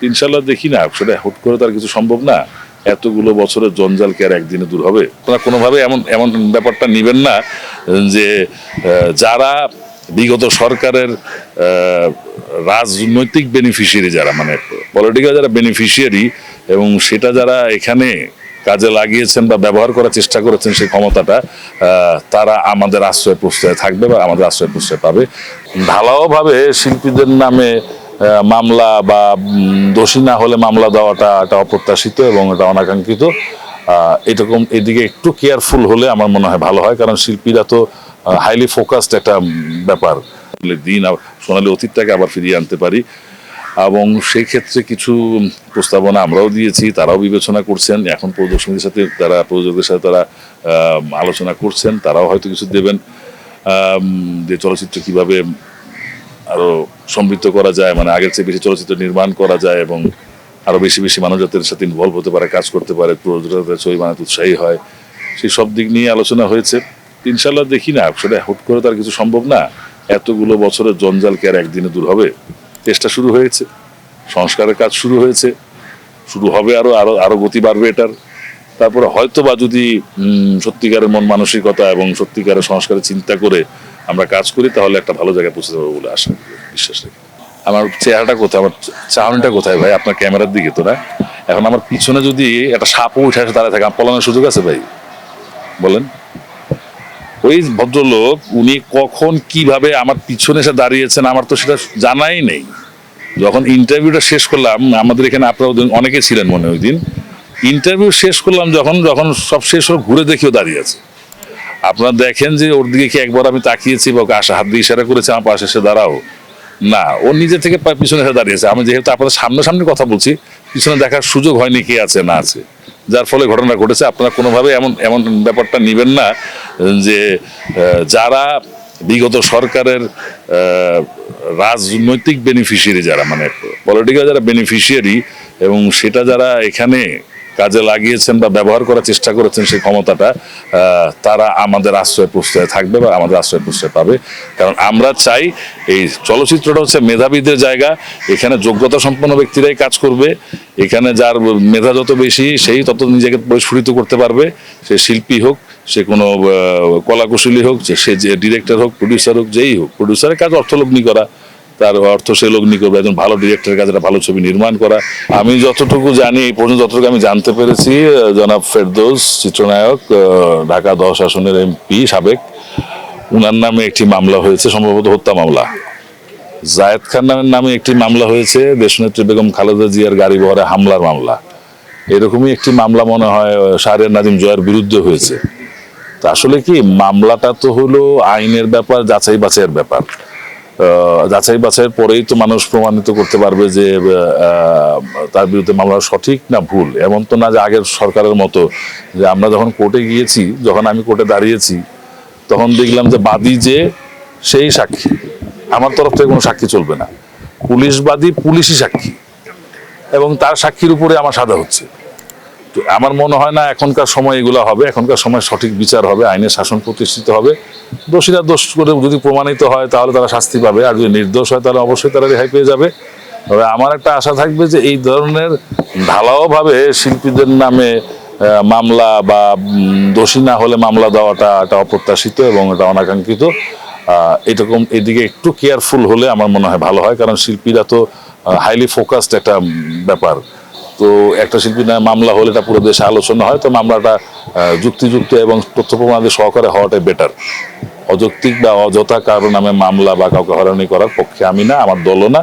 ইনশাল্লাহ দেখি না, সেটা হুট করে তার কিছু সম্ভব না। এতগুলো বছরের জঞ্জাল কি আর একদিনে দূর হবে? আপনারা কোনোভাবে এমন এমন ব্যাপারটা নিবেন না যে যারা বিগত সরকারের রাজনৈতিক বেনিফিশিয়ারি, যারা মানে পলিটিক্যাল যারা বেনিফিশিয়ারি, এবং সেটা যারা এখানে কাজে লাগিয়েছেন বা ব্যবহার করার চেষ্টা করেছেন সেই ক্ষমতাটা, তারা আমাদের আশ্রয় প্রশ্রয় থাকবে বা আমাদের আশ্রয় প্রশ্রয় পাবে। ঢালাওভাবে শিল্পীদের নামে মামলা বা দোষী না হলে মামলা দেওয়াটা এটা অপ্রত্যাশিত এবং এটা অনাকাঙ্ক্ষিত। এরকম এদিকে একটু কেয়ারফুল হলে আমার মনে হয় ভালো হয়, কারণ শিল্পীরা তো হাইলি ফোকাসড একটা ব্যাপার। দিন সোনালী অতীতটাকে আবার ফিরিয়ে আনতে পারি, এবং সেই ক্ষেত্রে কিছু প্রস্তাবনা আমরাও দিয়েছি, তারাও বিবেচনা করছেন। এখন প্রযোজকদের সাথে তারা আলোচনা করছেন, তারাও হয়তো কিছু দেবেন যে চলচ্চিত্র কিভাবে আরো সমৃদ্ধ করা যায়, মানে আগের চেয়ে বেশি চলচ্চিত্র নির্মাণ করা যায় এবং আরো বেশি বেশি মানুষ যাদের সাথে ইনভলভ হতে পারে, কাজ করতে পারে, প্রযোজকদের ছবি বানাতে উৎসাহী হয়, সেই সব দিক নিয়ে আলোচনা হয়েছে। ইনশাল্লাহ দেখি না, সেটা হুট করে তার কিছু সম্ভব না। এতগুলো বছরের জঞ্জাল কি আর একদিনে দূর হবে? চেষ্টা শুরু হয়েছে, সংস্কারের কাজ শুরু হয়েছে, শুরু হবে, আরো আরো আরো গতি বাড়বে এটার। তারপরে হয়তো বা যদি সত্যিকারের মন মানসিকতা এবং সত্যিকারের সংস্কারের চিন্তা করে আমরা কাজ করি, তাহলে একটা ভালো জায়গায় পৌঁছতে পারবো বলে আশা করি, বিশ্বাস রাখি। আমার চেহারাটা কোথায়, আমার চাহনিটা কোথায় ভাই? আপনার ক্যামেরার দিকে তো না। এখন আমার পিছনে যদি একটা সাপও উঠে আসে দাঁড়ায় থাকে, আমার পলানোর সুযোগ আছে ভাই? বলেন। ওই ভদ্রলোক উনি কখন কিভাবে আমার পিছনে এসে দাঁড়িয়েছেন আমার তো সেটা জানাই নেই। যখন ইন্টারভিউটা শেষ করলাম, আমাদের এখানে আপনারা অনেকে ছিলেন মনে ওই দিন, ইন্টারভিউ শেষ করলাম যখন যখন সব শেষ হলো, ঘুরে দেখিও দাঁড়িয়ে আছে। আপনারা দেখেন যে ওর দিকে কি একবার আমি তাকিয়েছি বা ওকে হাত দিয়ে ইশারা করেছি আমার পাশে এসে দাঁড়াও? না, ও নিজে থেকে পিছনে এসে দাঁড়িয়েছে। আমি যেহেতু আপনাদের সামনাসামনি কথা বলছি, পিছনে দেখার সুযোগ হয়নি কে আছে না আছে, যার ফলে ঘটনা ঘটেছে। আপনারা কোনোভাবে এমন এমন ব্যাপারটা নিবেন না যে যারা বিগত সরকারের রাজনৈতিক বেনিফিশিয়ারি, যারা মানে পলিটিক্যাল যারা বেনিফিশিয়ারি, এবং সেটা যারা এখানে কাজে লাগিয়েছেন বা ব্যবহার করার চেষ্টা করেছেন সেই ক্ষমতাটা, তারা আমাদের আশ্রয় প্রশ্রয় থাকবে বা আমাদের আশ্রয় প্রশ্রয় পাবে। কারণ আমরা চাই এই চলচ্চিত্রটা হচ্ছে মেধাবীদের জায়গা, এখানে যোগ্যতা সম্পন্ন ব্যক্তিরাই কাজ করবে, এখানে যার মেধা যত বেশি সেই তত নিজেকে পরিস্ফুটিত করতে পারবে। সে শিল্পী হোক, সে কোনো কলাকুশলী হোক, সে যে ডিরেক্টর হোক, প্রডিউসার হোক, যেই হোক। প্রডিউসারের কাজ অর্থলগ্নি করা, তার অর্থ সে লগ্নি করবে। একজন ভালো ডিরেক্টরের কাছে একটা ভালো ছবি নির্মাণ করা। আমি যতটুকু জানি, এই পর্যন্ত যতটুকু আমি জানতে পেরেছি, জনাব ফেরদৌস চিত্রনায়ক, ঢাকা 10 আসনের এমপি সাবেক, উনার নামে একটি মামলা হয়েছে, সম্ভবত হত্যা মামলা। জায়েদ খান নামে একটি মামলা হয়েছে, দেশনেত্রী বেগম খালেদা জিয়ার গাড়ি বহরে হামলার মামলা। এরকমই একটি মামলা মনে হয় শাহরিয়ার নাজিম জয়ের বিরুদ্ধে হয়েছে। তা আসলে কি, মামলাটা তো হলো আইনের ব্যাপার, যাচাই বাছাইয়ের ব্যাপার। যাচাই বাছাইয়ের পরেই তো মানুষ প্রমাণিত করতে পারবে যে তার বিরুদ্ধে মামলা সঠিক না ভুল। এমন তো না যে আগের সরকারের মতো যে আমরা যখন কোর্টে গিয়েছি, যখন আমি কোর্টে দাঁড়িয়েছি, তখন দেখলাম যে বাদী যে সেই সাক্ষী, আমার তরফ থেকে কোনো সাক্ষী চলবে না। পুলিশ বাদী, পুলিশই সাক্ষী, এবং তার সাক্ষীর উপরে আমার সাজা হচ্ছে। তো আমার মনে হয় না এখনকার সময় এগুলো হবে। এখনকার সময় সঠিক বিচার হবে, আইনের শাসন প্রতিষ্ঠিত হবে। দোষীরা দোষ করে যদি প্রমাণিত হয় তাহলে তারা শাস্তি পাবে, আর যদি নির্দোষ হয় তাহলে অবশ্যই তারা রেহাই পেয়ে যাবে। তবে আমার একটা আশা থাকবে যে এই ধরনের ঢালাওভাবে শিল্পীদের নামে মামলা বা দোষী না হলে মামলা দেওয়াটা এটা অপ্রত্যাশিত এবং এটা অনাকাঙ্ক্ষিত। এরকম এদিকে একটু কেয়ারফুল হলে আমার মনে হয় ভালো হয়, কারণ শিল্পীরা তো হাইলি ফোকাসড একটা ব্যাপার। তো একটা শিল্পী নামে মামলা হলে এটা পুরো দেশে আলোচনা হয়, তো মামলাটা যুক্তিযুক্ত এবং তথ্য প্রমাণাদি সহকারে হওয়াটাই বেটার। অযৌক্তিক বা অযথা কারো নামে মামলা বা কাউকে হয়রানি করার পক্ষে আমি না, আমার দলও না।